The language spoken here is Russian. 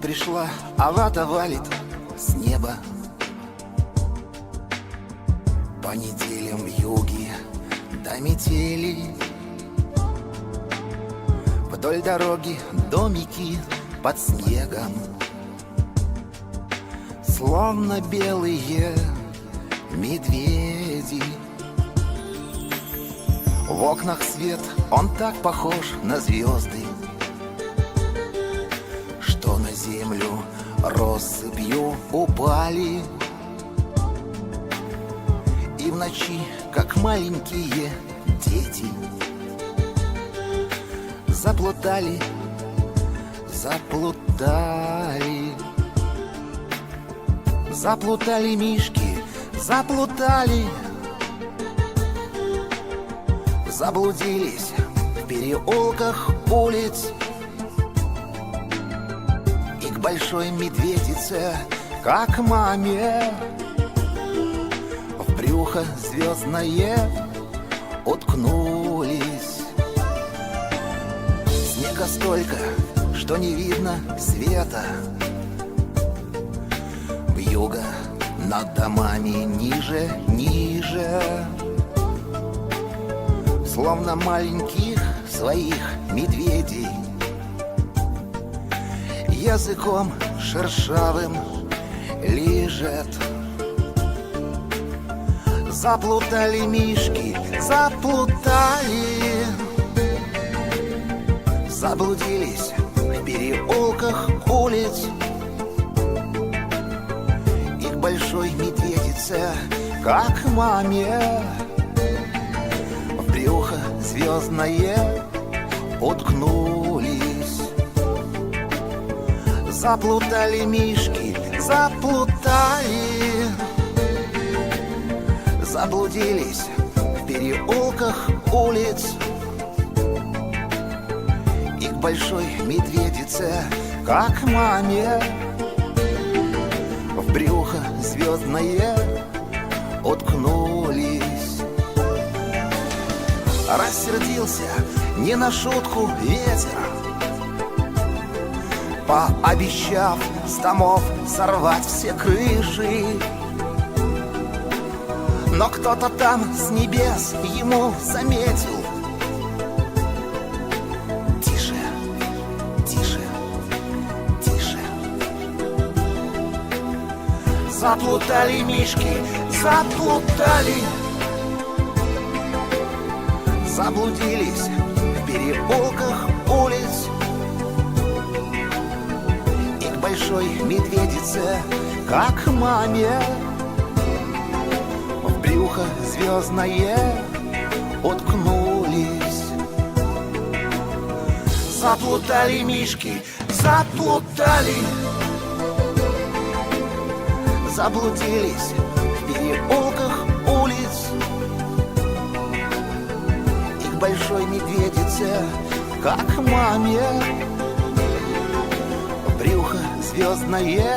пришла, а вата валит с неба. По неделям вьюги до метели, вдоль дороги домики под снегом, словно белые медведи. В окнах свет, он так похож на звезды, что на землю россыпью упали. И в ночи, как маленькие дети, заплутали, заплутали. Заплутали мишки, заплутали. Заблудились в переулках улиц, и к большой медведице, как маме, в брюхо звездное уткнулись. Снега столько, что не видно света. Вьюга над домами ниже, ниже, словно маленьких своих медведей, языком шершавым лижет. Заплутали мишки, заплутали. Заблудились в переулках улиц, и к большой медведице, как маме, в брюхо звездное уткнулись. Заплутали мишки, заплутали. Заблудились в переулках улиц, и к большой медведице, как маме, в брюхо звездное уткнулись. Рассердился не на шутку ветер, пообещав с домов сорвать все крыши. Но кто-то там с небес ему заметил: тише, тише, тише. Заплутали мишки, заплутали. Заблудились в переулках улиц, и к большой медведице, как маме, в брюхо звездное уткнулись. Заплутали мишки, заплутали. Заблудились в переулках улиц, и к большой медведице, как маме, в брюхо звездное